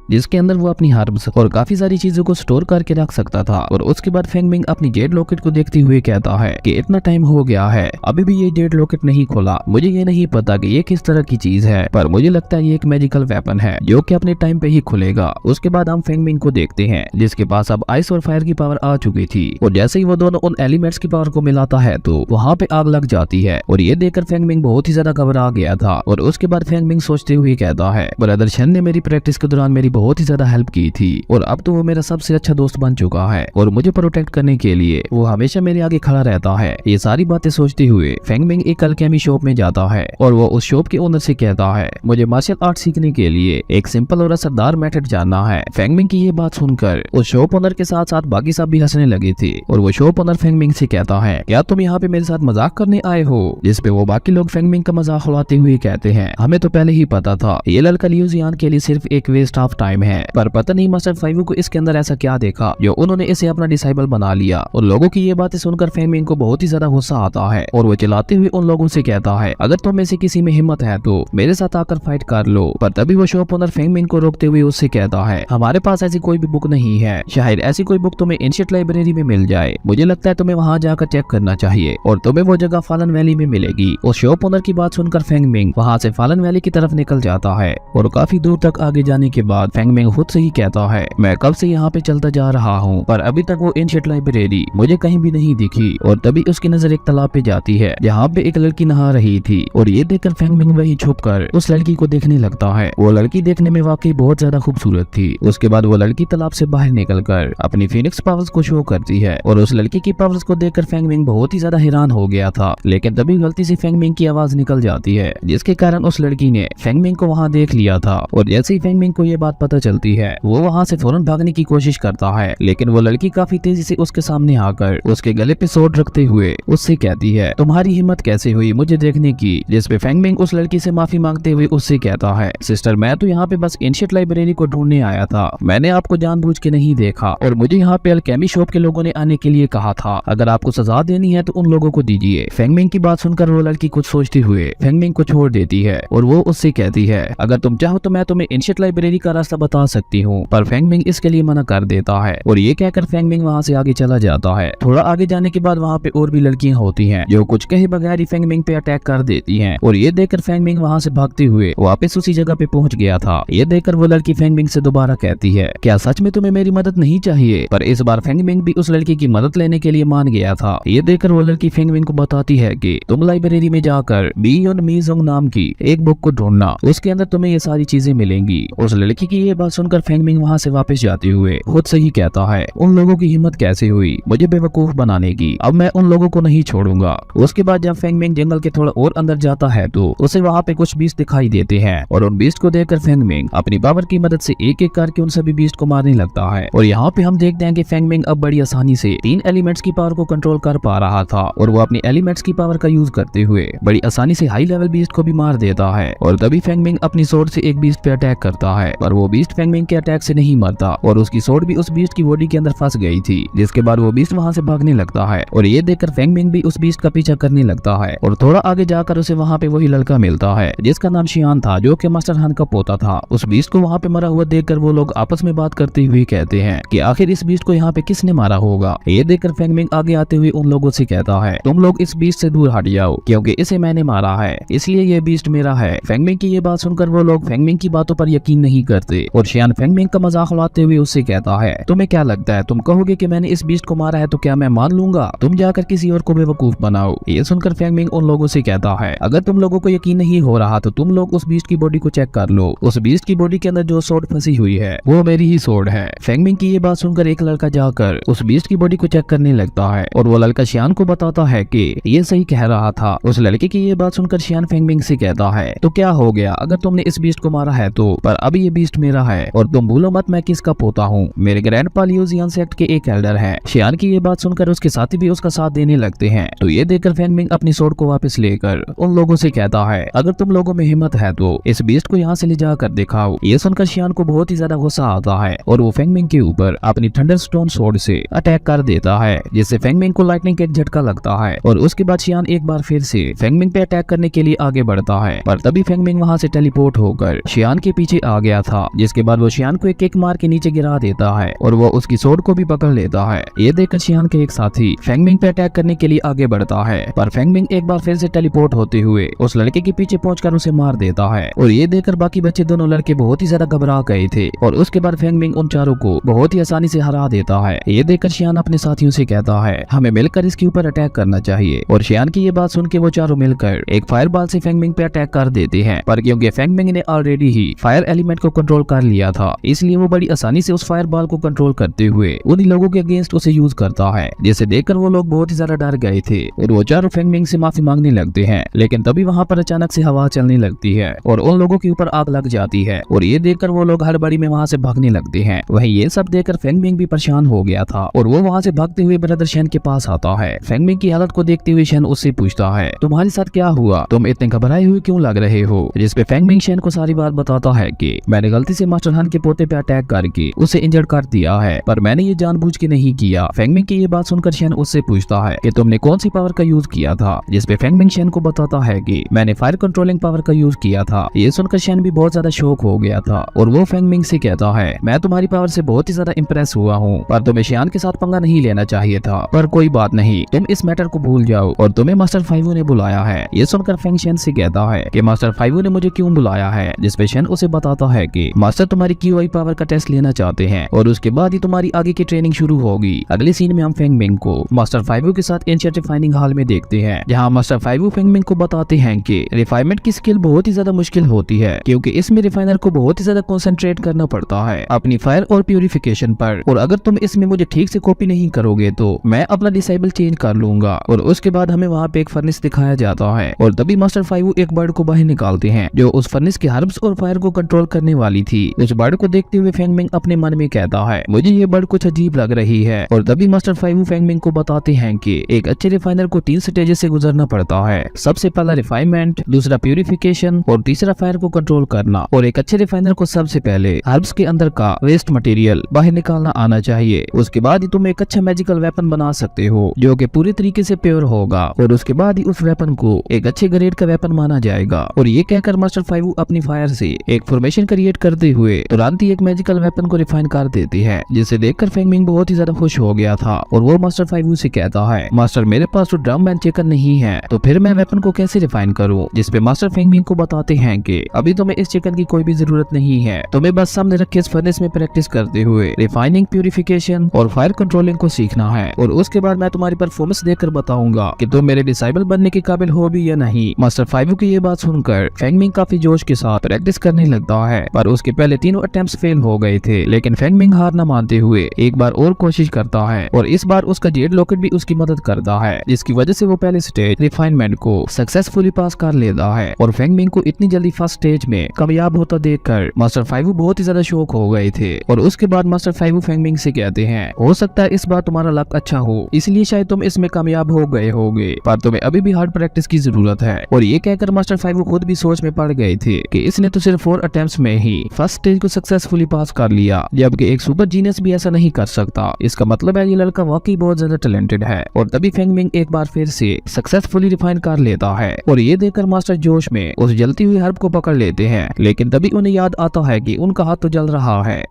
[SPEAKER 1] जिसके अंदर वो अपनी हर्ब्स और काफी सारी चीजों को स्टोर करके रख सकता था। और उसके बाद फेंगमिंग अपनी जेड लॉकेट को देखते हुए कहता है कि इतना टाइम हो गया है अभी भी ये जेड लॉकेट नहीं खोला। मुझे ये नहीं पता कि ये किस तरह की चीज है, पर मुझे लगता है ये एक मैजिकल वेपन है जो कि अपने टाइम पे ही खुलेगा। उसके बाद हम फेंगमिंग को देखते हैं जिसके पास अब आइस और फायर की पावर आ चुकी थी, और जैसे ही वो दोनों उन एलिमेंट्स की पावर को मिलाता है तो वहाँ पे आग लग जाती है। और ये देखकर फेंगमिंग बहुत ही ज्यादा घबरा गया था। और उसके बाद फेंगमिंग सोचते हुए कहता है, ब्रदर शन ने मेरी प्रैक्टिस के दौरान मेरी बहुत ही ज्यादा हेल्प की थी और अब तो वो मेरा सबसे अच्छा दोस्त बन चुका है और मुझे प्रोटेक्ट करने के लिए वो हमेशा मेरे आगे खड़ा रहता है। ये सारी बातें सोचते हुए फेंगमिंग एक अल्केमी शॉप में जाता है और वो उस शॉप के ओनर से कहता है, मुझे मार्शल आर्ट सीखने के लिए एक सिंपल और असरदार मेथड जानना है। फेंगमिंग की ये बात सुनकर उस शॉप ओनर के साथ साथ बाकी सब भी हंसने लगे थे और वो शॉप ओनर फेंगमिंग से कहता है, क्या तुम यहाँ पे मेरे साथ मजाक करने आए हो। जिसपे वो बाकी लोग फेंगमिंग का मजाक उड़ाते हुए कहते हैं, हमें तो पहले ही पता था ये लड़का लियूजियान के लिए सिर्फ एक वेस्ट ऑफ टाइम है, पर पता नहीं मास्टर 5 को इसके अंदर ऐसा क्या देखा जो उन्होंने इसे अपना डिसाइबल बना लिया। और लोगों की ये बातें सुनकर फेंगमिंग को बहुत ही ज्यादा गुस्सा आता है और वो चिल्लाते हुए उन लोगों से कहता है, अगर तुम में से किसी में हिम्मत है तो मेरे साथ आकर फाइट कर लो। पर तभी वो शॉप ओनर फेंगमिंग को रोकते हुए उससे कहता है, हमारे पास ऐसी कोई भी बुक नहीं है, शायद ऐसी कोई बुक तुम्हें एंशिएंट लाइब्रेरी में मिल जाए। मुझे लगता है तुम्हें वहाँ जाकर चेक करना चाहिए और तुम्हें वो जगह फॉलन वैली में मिलेगी। उस शॉप ओनर की बात सुनकर फेंगमिंग वहाँ से फॉलन वैली की तरफ निकल जाता है और काफी दूर तक आगे जाने के बाद फेंगमिंग खुद से ही कहता है मैं कब से यहाँ पे चलता जा रहा हूँ पर अभी तक वो एंशिएंट लाइब्रेरी मुझे कहीं भी नहीं दिखी। और तभी उसकी नजर एक तालाब पे जाती है जहाँ पे एक लड़की नहा रही थी और ये देखकर फेंगमिंग वही छुपकर उस लड़की को देखने लगता है। वो लड़की देखने में वाकई बहुत ज्यादा खूबसूरत थी। उसके बाद वो लड़की तालाब से बाहर निकलकर अपनी फिनिक्स पावर्स को शो करती है और उस लड़की की पावर्स को देखकर फेंगमिंग बहुत ही ज्यादा हैरान हो गया था। लेकिन तभी गलती से फेंगमिंग की आवाज निकल जाती है जिसके कारण उस लड़की ने फेंगमिंग को वहाँ देख लिया था। और जैसे ही फेंगमिंग को ये बात पता चलती है वो वहाँ से फौरन भागने की कोशिश करता है, लेकिन वो लड़की काफी तेजी से उसके सामने आकर उसके गले पे स्वॉर्ड रखते हुए उससे कहती है तुम्हारी हिम्मत कैसे हुई मुझे देखने की। जिस पे फेंगमिंग उस लड़की से माफी मांगते हुए उससे कहता है सिस्टर मैं तो यहाँ पे बस एंशिएंट लाइब्रेरी को ढूंढने आया था, मैंने आपको जानबूझ के नहीं देखा और मुझे यहाँ पे अल्केमी शॉप के लोगों ने आने के लिए कहा था, अगर आपको सजा देनी है तो उन लोगों को दीजिए। फेंगमिंग की बात सुनकर वो लड़की कुछ सोचते हुए फेंगमिंग को छोड़ देती है और वो उससे कहती है अगर तुम चाहो तो मैं तुम्हें एंशिएंट लाइब्रेरी का रास्ता बता सकती हूँ, पर फेंगमिंग इसके लिए मना कर देता है। और ये कहकर फेंगमिंग वहाँ से आगे चला जाता है। थोड़ा आगे जाने के बाद वहाँ पे और भी लड़कियां होती हैं जो कुछ कहे बगैर ही फेंगमिंग पे अटैक कर देती हैं और ये देखकर फेंगमिंग वहाँ से भागते हुए वापस उसी जगह पे पहुंच गया था। ये देखकर वो लड़की फेंगमिंग से दोबारा कहती है क्या सच में तुम्हें मेरी मदद नहीं चाहिए, पर इस बार फेंगमिंग भी उस लड़की की मदद लेने के लिए मान गया था। ये देखकर वो लड़की फेंगमिंग को बताती है कि तुम लाइब्रेरी में जाकर बियोन मीजोंग नाम की एक बुक को ढूंढना, उसके अंदर तुम्हें ये सारी चीजें मिलेंगी। उस लड़की की ये बात सुनकर फेंगमिंग वहाँ से वापस जाते हुए खुद से ही कहता है उन लोगों की हिम्मत कैसे हुई मुझे बेवकूफ बनाने की, अब मैं उन लोगों को नहीं छोड़ूंगा। उसके बाद जब फेंगमिंग जंगल के थोड़ा और अंदर जाता है तो उसे वहाँ पे कुछ बीस्ट दिखाई देते हैं और उन बीस्ट को देखकर फेंगमिंग अपनी पावर की मदद से एक एक करके उन सभी बीस्ट को मारने लगता है। और यहाँ पे हम देखते हैं कि फेंगमिंग अब बड़ी आसानी से 3 एलिमेंट्स की पावर को कंट्रोल कर पा रहा था और वो अपनी एलिमेंट्स की पावर का यूज करते हुए बड़ी आसानी से हाई लेवल बीस्ट को भी मार देता है। और तभी फेंगमिंग अपनी सोर्ड से एक बीस्ट पे अटैक करता है पर वो बीस्ट फेंगमिंग के अटैक से नहीं मरता और उसकी सोर्ड भी उस बीस्ट की बॉडी के अंदर फंस गई थी, जिसके बाद वो बीस्ट वहाँ से भागने लगता है। और ये देखकर फेंगमिंग भी उस बीस्ट का पीछा करने लगता है और थोड़ा आगे जाकर उसे वहाँ पे वही लड़का मिलता है जिसका नाम शियान था जो कि मास्टर हान का पोता था। उस बीस्ट को वहाँ पे मरा हुआ देखकर वो लोग आपस में बात करते हुए कहते हैं कि आखिर इस बीस्ट को यहाँ पे किसने मारा होगा। ये देखकर फेंगमिंग आगे आते हुए उन लोगों से कहता है तुम लोग इस बीस्ट से दूर हट जाओ क्योंकि इसे मैंने मारा है इसलिए ये बीस्ट मेरा है। फेंगमिंग की ये बात सुनकर वो लोग फेंगमिंग की बातों पर यकीन नहीं करते और शियान फेंगमिंग का मजाक उड़ाते हुए उससे कहता है तुम्हें क्या लगता है तुम कहोगे कि मैंने इस बीस्ट को मारा है तो क्या मैं मान लूंगा, तुम जाकर किसी और को बेवकूफ बनाओ। ये सुनकर फेंगमिंग उन लोगों से कहता है अगर तुम लोगों को यकीन नहीं हो रहा तो तुम लोग उस बीस्ट की बॉडी को चेक कर लो, उस बीस्ट की बॉडी के अंदर जो सोर्ड फंसी हुई है वो मेरी ही सोर्ड है। फेंगमिंग की ये बात सुनकर एक लड़का जाकर उस बीस्ट की बॉडी को चेक करने लगता है और वो लड़का शियान को बताता है कि ये सही कह रहा था। उस लड़के की ये बात सुनकर शियान फेंगमिंग से कहता है तो क्या हो गया अगर तुमने इस बीस्ट को मारा है तो, पर अभी ये बीस्ट मेरा है और तुम भूलो मत मैं किसका पोता हूँ, मेरे ग्रैंडपा लियू जियान सेक्ट के एक एल्डर है। शियान की ये बात सुनकर उसके साथी भी उसका साथ देने लगते हैं। तो ये देखकर फेंगमिंग अपनी सोर्ड को वापस लेकर उन लोगों से कहता है अगर तुम लोगों में हिम्मत है तो इस बीस्ट को यहाँ से ले जाकर दिखाओ। ये सुनकर शियान को बहुत ही ज्यादा गुस्सा आता है और वो फेंगमिंग के ऊपर अपनी थंडरस्टोन सोर्ड से अटैक कर देता है जिससे फेंगमिंग को लाइटनिंग का एक झटका लगता है और उसके बाद शियान एक बार फिर से फेंगमिंग पे अटैक करने के लिए आगे बढ़ता है पर तभी फेंगमिंग वहाँ से टेलीपोर्ट होकर शियान के पीछे आ गया था, जिसके बाद वो शियान को एक किक मार के नीचे गिरा देता है और वो उसकी सोर्ड को भी पकड़ लेता है। ये देखकर शियान के एक साथी फेंगमिंग पे अटैक करने के लिए आगे बढ़ता है पर फेंगमिंग एक बार फिर से टेलीपोर्ट होते हुए उस लड़के के पीछे पहुंचकर उसे मार देता है। और ये देखकर बाकी बच्चे दोनों लड़के बहुत ही ज्यादा घबरा गए थे और उसके बाद फेंगमिंग उन चारों को बहुत ही आसानी से हरा देता है। ये देखकर शियान अपने साथियों से कहता है हमें मिलकर इसके ऊपर अटैक करना चाहिए और शियान की ये बात सुन के वो चारों मिलकर एक फायरबॉल से फेंगमिंग पे अटैक कर देते हैं पर क्योंकि फेंगमिंग ने ऑलरेडी ही फायर एलिमेंट को कंट्रोल कर लिया था इसलिए वो बड़ी आसानी से उस फायरबॉल को कंट्रोल करते हुए उन्हीं लोगों के अगेंस्ट उसे यूज करता है, जिसे देखकर वो लोग बहुत ही ज्यादा डर गए थे और वो चारों फेंगमिंग से माफी मांगने लगते हैं। लेकिन तभी वहाँ पर अचानक से हवा चलने लगती है और उन लोगों के ऊपर आग लग जाती है और ये देखकर वो लोग हड़बड़ी में वहाँ से भागने लगते हैं। वहीं ये सब देखकर फेंगमिंग भी परेशान हो गया था और वो वहाँ से भागते हुए ब्रदर शेन के पास आता है। फेंगमिंग की हालत को देखते हुए शेन उससे पूछता है तुम्हारे साथ क्या हुआ, तुम इतने घबराए हुए क्यों लग रहे हो। जिसपे फेंगमिंग शेन को सारी बात बताता है कि मैंने गलती से मास्टर हान के पोते पे अटैक करके उसे इंजर्ड कर दिया है पर मैंने ये जानबूझ के नहीं किया। फेंगमिंग की ये बात सुनकर शेन उससे पूछता है कि तुमने कौन सी पावर का यूज किया था। जिसपे फेंगमिंग शेन को बताता है कि मैंने फायर कंट्रोलिंग पावर का यूज किया था। ये सुनकर शेन भी बहुत ज्यादा शॉक हो गया था और वो फेंगमिंग से कहता है मैं तुम्हारी पावर से बहुत ही ज्यादा इंप्रेस हुआ हूँ पर तुम्हें शियान के साथ पंगा नहीं लेना चाहिए था, पर कोई बात नहीं तुम इस मैटर को भूल जाओ और तुम्हें मास्टर फाइवो ने बुलाया है। ये सुनकर फेंग शेन से कहता है कि मास्टर फाइवो ने मुझे क्यों बुलाया है। जिसपे शेन उसे बताता है कि मास्टर तुम्हारी QI पावर का टेस्ट लेना चाहते हैं और उसके बाद ही तुम्हारी आगे की ट्रेनिंग शुरू होगी। अगले सीन में हम फेंग मिंग को मास्टर फाइवू के साथ एंशिएंट रिफाइनिंग हॉल में देखते हैं, जहाँ मास्टर फाइवू फेंग मिंग को बताते हैं कि रिफाइनमेंट की स्किल बहुत ही ज्यादा मुश्किल होती है, क्योंकि इसमें रिफाइनर को बहुत ही ज्यादा कंसंट्रेट करना पड़ता है अपनी फायर और प्यूरिफिकेशन पर, और अगर तुम इसमें मुझे ठीक से कॉपी नहीं करोगे तो मैं अपना डिसेबल चेंज कर लूंगा। और उसके बाद हमें वहाँ पे एक फर्नेस दिखाया जाता है और तभी मास्टर फाइवू एक बर्ड को बाहर निकालते हैं जो उस फर्नेस के हर्ब्स और फायर को कंट्रोल करने वाली थी। उस बर्ड को देखते हुए फेंग मिंग अपने मन में कहता है, मुझे ये बर्ड कुछ अजीब लग रही है। और तभी मास्टर फाइवू फेंग मिंग को बताते हैं कि एक अच्छे रिफाइनर को 3 स्टेजेस से गुजरना पड़ता है। सबसे पहला रिफाइनमेंट, दूसरा प्यूरिफिकेशन और तीसरा फायर को कंट्रोल करना। और एक अच्छे रिफाइनर को सबसे पहले हर्ब्स के अंदर का वेस्ट मटेरियल बाहर निकालना आना चाहिए। उसके बाद ही तुम एक अच्छा मैजिकल वेपन बना सकते हो जो कि पूरी तरीके से प्योर होगा, और उसके बाद ही उस वेपन को एक अच्छे ग्रेड का वेपन माना जाएगा। और ये कहकर मास्टर फाइवू अपनी फायर से एक फॉर्मेशन क्रिएट करते हुए तुरंत ही एक मैजिकल वेपन को रिफाइन कर देती है, जिसे देखकर फेंग मिंग बहुत ही ज्यादा खुश हो गया था। और वो मास्टर फाइवू से कहता है, मास्टर मेरे पास तो ड्रम एंड चिकन नहीं है, तो फिर मैं वेपन को कैसे रिफाइन करूं? जिसपे मास्टर फेंग मिंग को बताते हैं कि अभी तुम्हें इस चिकन की कोई भी जरूरत नहीं है, तुम्हें बस सामने रखे इस फर्नेस में प्रैक्टिस करते हुए रिफाइनिंग, प्यूरिफिकेशन और फायर कंट्रोलिंग को सीखना है, और उसके बाद मैं तुम्हारी परफॉर्मेंस देखकर बताऊंगा कि तुम मेरे डिसेबल बनने के काबिल हो भी या नहीं। मास्टर फाइवू की ये बात सुनकर फेंग मिंग काफी जोश के साथ प्रैक्टिस करने लगता है, पर उसके पहले तीनों अटेम्प्ट्स फेल हो गए थे। लेकिन फेंग मिंग हार न मानते हुए एक बार और कोशिश करता है, और इस बार उसका जेड लॉकेट भी उसकी मदद करता है, जिसकी वजह से वो पहले स्टेज रिफाइनमेंट को सक्सेसफुली पास कर लेता है। और फेंग मिंग को इतनी जल्दी फर्स्ट स्टेज में कामयाब होता देखकर मास्टर फाइवू बहुत ही ज्यादा शॉक हो गए थे। और उसके बाद मास्टर फाइवू फेंग मिंग से कहते हैं, हो सकता है इस बार तुम्हारा लक अच्छा हो, इसलिए शायद तुम इसमें कामयाब हो गए होगे, पर तुम्हें अभी भी हार्ड प्रैक्टिस की जरूरत है। और ये कहकर मास्टर फाइवू खुद भी सोच में पड़ गए थे कि इसने तो सिर्फ 4 अटेम्प्ट्स में ही फर्स्ट स्टेज को सक्सेसफुली पास कर लिया, जबकि एक सुपर जीनियस भी ऐसा नहीं कर सकता। इसका मतलब है ये लड़का वाकई बहुत ज्यादा टैलेंटेड है। और तभी फेंग मिंग एक बार फिर से सक्सेसफुली रिफाइन कर लेता है, और ये देखकर मास्टर जोश में उस जलती हुई हर्ब को पकड़ लेते हैं। लेकिन तभी उन्हें याद आता है कि उनका हाथ तो जल रहा है,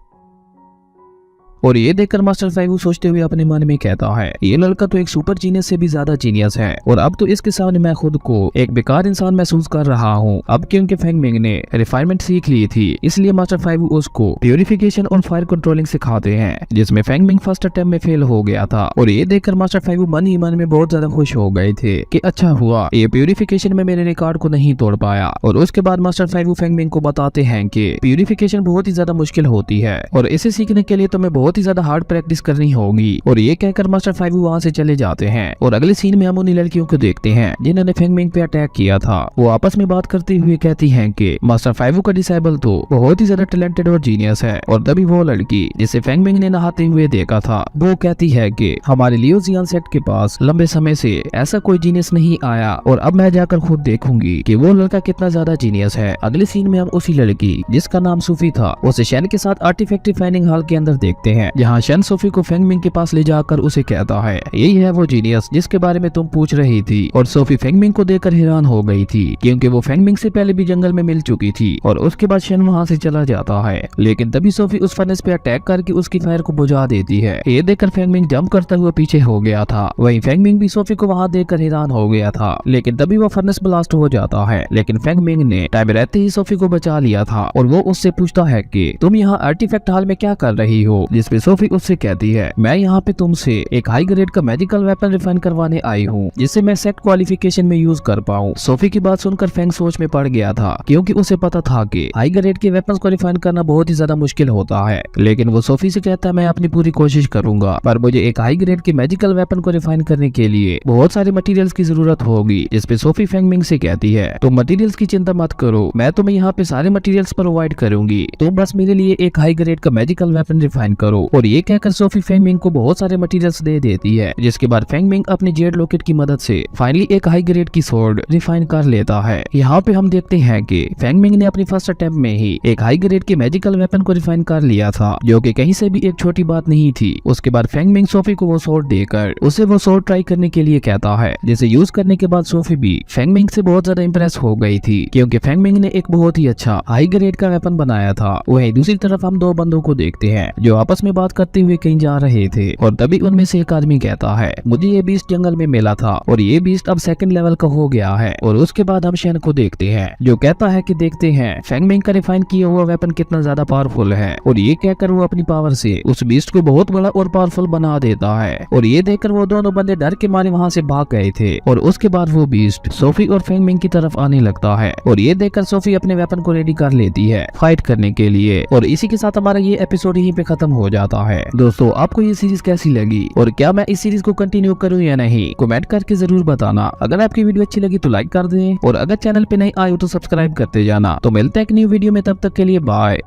[SPEAKER 1] और ये देखकर मास्टर फाइवू सोचते हुए अपने मन में कहता है, ये लड़का तो एक सुपर जीनियस से भी ज्यादा जीनियस है, और अब तो इसके सामने मैं खुद को एक बेकार इंसान महसूस कर रहा हूँ। अब क्योंकि फेंग मिंग ने रिफाइनमेंट सीख ली थी, इसलिए मास्टर फाइवू उसको प्यूरिफिकेशन और फायर कंट्रोलिंग सिखाते हैं, जिसमें फेंग मिंग फर्स्ट अटेम्प्ट में फेल हो गया था। और ये देखकर मास्टर फाइवू मन ही मन में बहुत ज्यादा खुश हो गए थे कि अच्छा हुआ ये प्यूरिफिकेशन में मेरे रिकॉर्ड को नहीं तोड़ पाया। और उसके बाद मास्टर फाइवू फेंग मिंग को बताते हैं कि प्यूरिफिकेशन बहुत ही ज्यादा मुश्किल होती है, और इसे सीखने के लिए तुम्हें बहुत ही ज्यादा हार्ड प्रैक्टिस करनी होगी। और ये कहकर मास्टर फाइवू वहाँ से चले जाते हैं। और अगले सीन में हम उन लड़कियों को देखते हैं जिन्होंने फेंग मिंग पे अटैक किया था। वो आपस में बात करते हुए कहती हैं कि मास्टर फाइवू का डिसेबल तो बहुत ही ज्यादा टैलेंटेड और जीनियस है। और तभी वो लड़की जिसे फेंग मिंग ने नहाते हुए देखा था, वो कहती है कि हमारे लियो जियान सेट के पास लंबे समय से ऐसा कोई जीनियस नहीं आया, और अब मैं जाकर खुद देखूंगी कि वो लड़का कितना ज्यादा जीनियस है। अगले सीन में हम उसी लड़की जिसका नाम सूफी था, उसे शेन के साथ आर्टिफैक्ट रिफाइनिंग हॉल के अंदर देखते हैं, जहाँ शेन सोफी को फेंग मिंग के पास ले जाकर उसे कहता है, यही है वो जीनियस जिसके बारे में तुम पूछ रही थी। और सोफी फेंग मिंग को देखकर हैरान हो गई थी, क्योंकि वो फेंग मिंग से पहले भी जंगल में मिल चुकी थी। और उसके बाद शेन वहाँ से चला जाता है, लेकिन तभी सोफी उस फर्नेस पे अटैक करके उसकी फायर को बुझा देती है। ये देखकर फेंग मिंग जंप करता हुआ पीछे हो गया था। वहीं फेंग मिंग भी सोफी को वहाँ देखकर हैरान हो गया था, लेकिन तभी वो फर्नेस ब्लास्ट हो जाता है। लेकिन फेंग मिंग ने टाइम रहते ही सोफी को बचा लिया था, और वो उससे पूछता है कि तुम यहाँ आर्टिफैक्ट हॉल में क्या कर रही हो, जिसपे सोफी उससे कहती है, मैं यहाँ पे तुमसे एक हाई ग्रेड का मैजिकल वेपन रिफाइन करवाने आई हूँ, जिससे मैं सेट क्वालिफिकेशन में यूज कर पाऊँ। सोफी की बात सुनकर फेंग सोच में पड़ गया था, क्योंकि उसे पता था कि हाई ग्रेड के वेपन्स को रिफाइन करना बहुत ही ज्यादा मुश्किल होता है। लेकिन वो सोफी से कहता है, मैं अपनी पूरी कोशिश करूंगा, पर मुझे एक हाई ग्रेड के मैजिकल वेपन को रिफाइन करने के लिए बहुत सारे मटेरियल्स की जरूरत होगी। जिसपे सोफी फेंग मिंग से कहती है, तुम मटेरियल्स की चिंता मत करो, मैं तुम्हें यहाँ पे सारे मटेरियल्स प्रोवाइड करूंगी, तुम बस मेरे लिए एक हाई ग्रेड का मैजिकल वेपन रिफाइन करो। और ये कहकर सोफी फेंग मिंग को बहुत सारे मटेरियल्स दे देती है, जिसके बाद फेंग मिंग अपने जेड लॉकेट की मदद से फाइनली एक हाई ग्रेड की सोर्ड रिफाइन कर लेता है। यहाँ पे हम देखते हैं कि फेंग मिंग ने अपनी फर्स्ट अटेम्प्ट में ही एक हाई ग्रेड के मैजिकल वेपन को रिफाइन कर लिया था, जो कि कहीं से भी एक छोटी बात नहीं थी। उसके बाद फेंग मिंग सोफी को वो सोर्ड देकर उसे वो सोर्ड ट्राई करने के लिए कहता है, जिसे यूज करने के बाद सोफी भी फेंग मिंग से बहुत ज्यादा इंप्रेस हो गई थी, क्योंकि फेंग मिंग ने एक बहुत ही अच्छा हाई ग्रेड का वेपन बनाया था। वहीं दूसरी तरफ हम दो बंदों को देखते हैं जो आपस आपस में बात करते हुए कहीं जा रहे थे और तभी उनमें से एक आदमी कहता है, मुझे ये बीस्ट जंगल में मिला था और ये बीस्ट अब सेकंड लेवल का हो गया है। और उसके बाद हम शेन को देखते हैं जो कहता है कि देखते हैं फेंग मिंग का रिफाइन किया हुआ वेपन कितना ज्यादा पावरफुल है। और ये कहकर वो अपनी पावर से उस बीस्ट को बहुत बड़ा और पावरफुल बना देता है। और ये देखकर वो दोनों बंदे डर के मारे वहाँ से भाग गए थे। और उसके बाद वो बीस्ट सोफी और फेंग मिंग की तरफ आने लगता है और ये देखकर सोफी अपने वेपन को रेडी कर लेती है फाइट करने के लिए। और इसी के साथ हमारा ये एपिसोड यहीं पे खत्म हो जाता है। दोस्तों आपको ये सीरीज कैसी लगी और क्या मैं इस सीरीज को कंटिन्यू करूं या नहीं, कमेंट करके जरूर बताना। अगर आपकी वीडियो अच्छी लगी तो लाइक कर दें और अगर चैनल पे नहीं आए हो तो सब्सक्राइब करते जाना। तो मिलते हैं एक न्यू वीडियो में, तब तक के लिए बाय।